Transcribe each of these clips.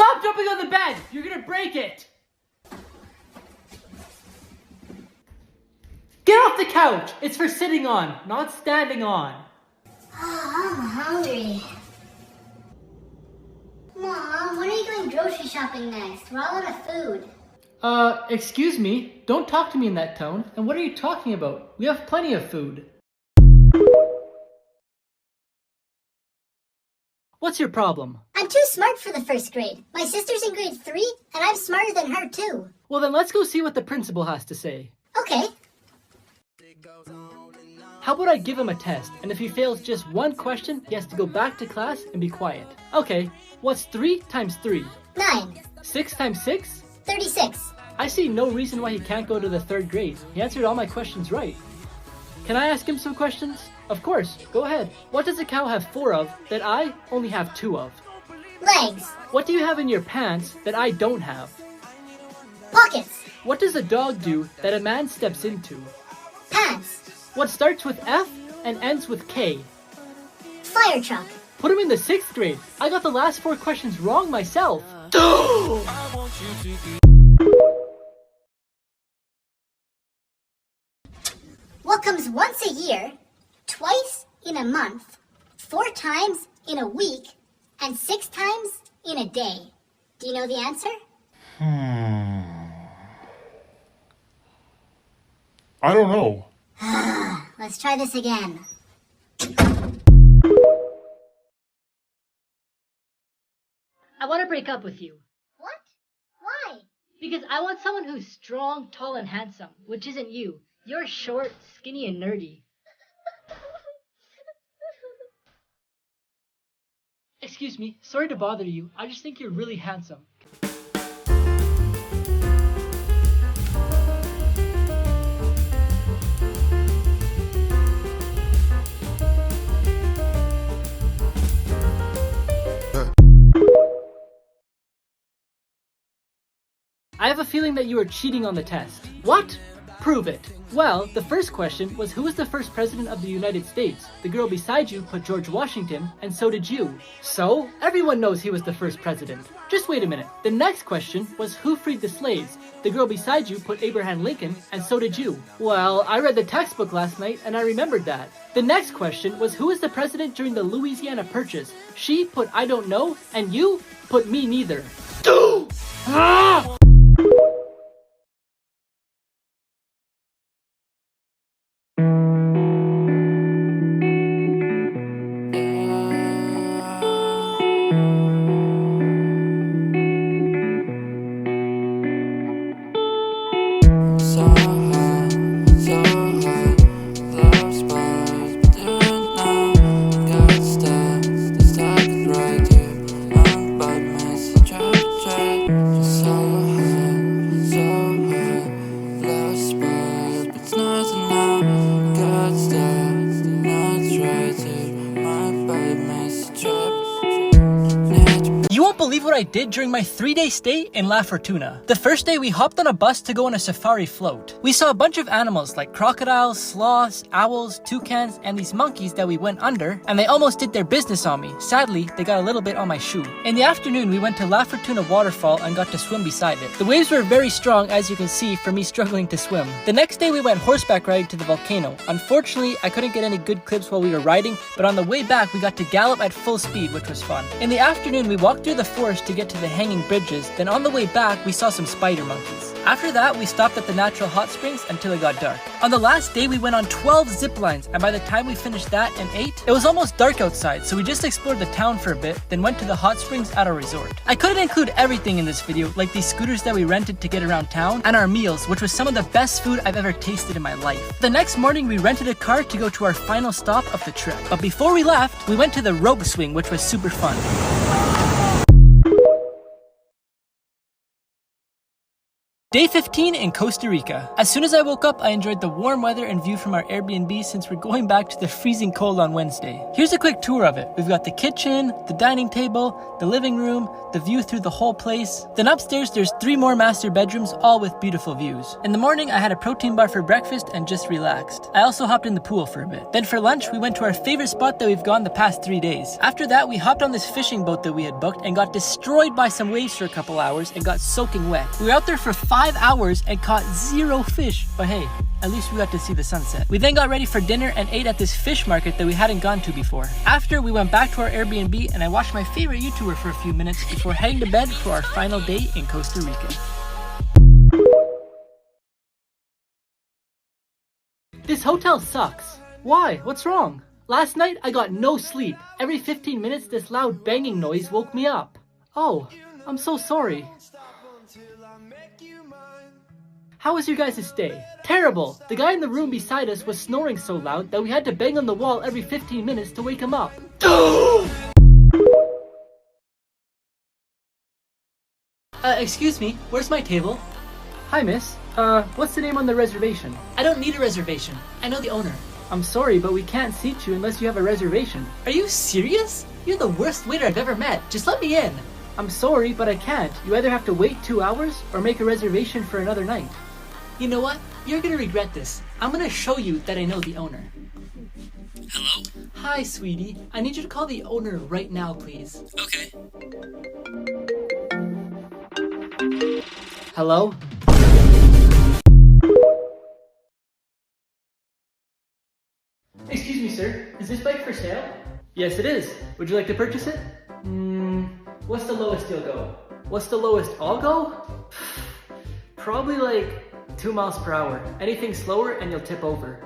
Stop jumping on the bed! You're gonna break it! Get off the couch! It's for sitting on, not standing on. I'm hungry. Mom, when are you going grocery shopping next? We're all out of food. Excuse me? Don't talk to me in that tone. And what are you talking about? We have plenty of food. What's your problem? I'm too smart for the first grade. My sister's in grade 3, and I'm smarter than her too. Well, then let's go see what the principal has to say. Okay. How about I give him a test, and if he fails just one question, he has to go back to class and be quiet. Okay, what's 3 times 3? 9. 6 times 6? 36. I see no reason why he can't go to the 3rd grade. He answered all my questions right. Can I ask him some questions? Of course, go ahead. What does a cow have 4 of that I only have 2 of? Legs. What do you have in your pants that I don't have? Pockets. What does a dog do that a man steps into? Pants. What starts with F and ends with K? Fire truck. Put him in the 6th grade. I got the last 4 questions wrong myself. What comes once a year, twice in a month, 4 times in a week, and 6 times in a day? Do you know the answer? I don't know. Let's try this again. I want to break up with you. What? Why? Because I want someone who's strong, tall, and handsome, which isn't you. You're short, skinny, and nerdy. Excuse me, sorry to bother you. I just think you're really handsome. I have a feeling that you are cheating on the test. What? Prove it. Well, the first question was who was the first president of the United States? The girl beside you put George Washington, and so did you. So, everyone knows he was the first president. Just wait a minute. The next question was who freed the slaves? The girl beside you put Abraham Lincoln, and so did you. Well, I read the textbook last night, and I remembered that. The next question was who was the president during the Louisiana Purchase? She put I don't know, and you put me neither. Ah! You won't believe what I did during my 3-day stay in La Fortuna. The first day we hopped on a bus to go on a safari float. We saw a bunch of animals like crocodiles, sloths, owls, toucans, and these monkeys that we went under, and they almost did their business on me. Sadly, they got a little bit on my shoe. In the afternoon, we went to La Fortuna waterfall and got to swim beside it. The waves were very strong, as you can see, for me struggling to swim. The next day we went horseback riding to the volcano. Unfortunately, I couldn't get any good clips while we were riding, but on the way back we got to gallop at full speed, which was fun. In the afternoon, we walked through the forest to get to the hanging bridges, then on the way back we saw some spider monkeys. After that, we stopped at the natural hot springs until it got dark. On the last day, we went on 12 zip lines, and by the time we finished that and ate, it was almost dark outside, so we just explored the town for a bit, then went to the hot springs at our resort. I couldn't include everything in this video, like these scooters that we rented to get around town, and our meals, which was some of the best food I've ever tasted in my life. The next morning, we rented a car to go to our final stop of the trip. But before we left, we went to the rope swing, which was super fun. Day 15 in Costa Rica. As soon as I woke up, I enjoyed the warm weather and view from our Airbnb since we're going back to the freezing cold on Wednesday. Here's a quick tour of it. We've got the kitchen, the dining table, the living room, the view through the whole place. Then upstairs, there's 3 more master bedrooms, all with beautiful views. In the morning, I had a protein bar for breakfast and just relaxed. I also hopped in the pool for a bit. Then for lunch, we went to our favorite spot that we've gone the past 3 days. After that, we hopped on this fishing boat that we had booked and got destroyed by some waves for a couple hours and got soaking wet. We were out there for 5 hours and caught 0 fish, but hey, at least we got to see the sunset. We then got ready for dinner and ate at this fish market that we hadn't gone to before. After, we went back to our Airbnb and I watched my favorite YouTuber for a few minutes before heading to bed for our final day in Costa Rica. This hotel sucks. Why? What's wrong? Last night, I got no sleep. Every 15 minutes, this loud banging noise woke me up. Oh, I'm so sorry. How was your guys' stay? Terrible! The guy in the room beside us was snoring so loud that we had to bang on the wall every 15 minutes to wake him up. Excuse me, where's my table? Hi, miss. What's the name on the reservation? I don't need a reservation. I know the owner. I'm sorry, but we can't seat you unless you have a reservation. Are you serious? You're the worst waiter I've ever met. Just let me in. I'm sorry, but I can't. You either have to wait 2 hours or make a reservation for another night. You know what? You're gonna regret this. I'm gonna show you that I know the owner. Hello? Hi, sweetie. I need you to call the owner right now, please. Okay. Hello? Excuse me, sir. Is this bike for sale? Yes, it is. Would you like to purchase it? What's the lowest you'll go? What's the lowest I'll go? Probably like 2 miles per hour. Anything slower and you'll tip over.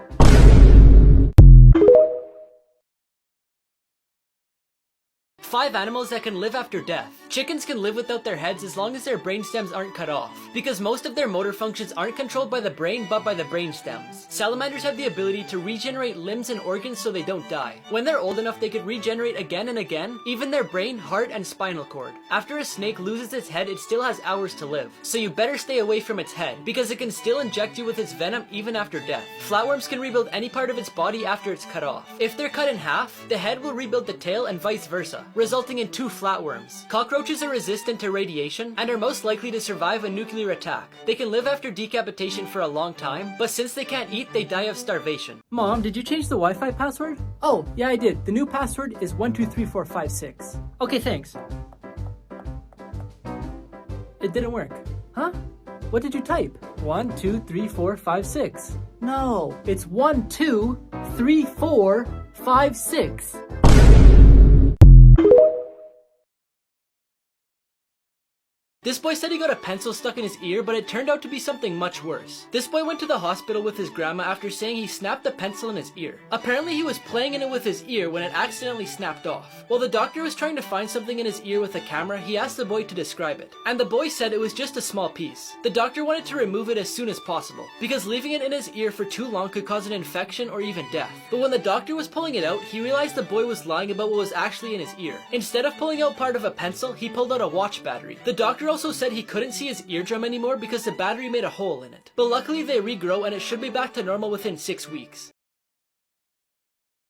5 animals that can live after death. Chickens can live without their heads as long as their brain stems aren't cut off, because most of their motor functions aren't controlled by the brain but by the brain stems. Salamanders have the ability to regenerate limbs and organs so they don't die. When they're old enough, they could regenerate again and again, even their brain, heart, and spinal cord. After a snake loses its head, it still has hours to live, so you better stay away from its head, because it can still inject you with its venom even after death. Flatworms can rebuild any part of its body after it's cut off. If they're cut in half, the head will rebuild the tail and vice versa, resulting in 2 flatworms. Cockroaches are resistant to radiation and are most likely to survive a nuclear attack. They can live after decapitation for a long time, but since they can't eat, they die of starvation. Mom, did you change the Wi-Fi password? Oh, yeah, I did. The new password is 123456. Okay, thanks. It didn't work. Huh? What did you type? 123456. No, it's 123456. This boy said he got a pencil stuck in his ear, but it turned out to be something much worse. This boy went to the hospital with his grandma after saying he snapped the pencil in his ear. Apparently he was playing in it with his ear when it accidentally snapped off. While the doctor was trying to find something in his ear with a camera, he asked the boy to describe it. And the boy said it was just a small piece. The doctor wanted to remove it as soon as possible, because leaving it in his ear for too long could cause an infection or even death. But when the doctor was pulling it out, he realized the boy was lying about what was actually in his ear. Instead of pulling out part of a pencil, he pulled out a watch battery. The doctor also said he couldn't see his eardrum anymore because the battery made a hole in it. But luckily they regrow and it should be back to normal within 6 weeks.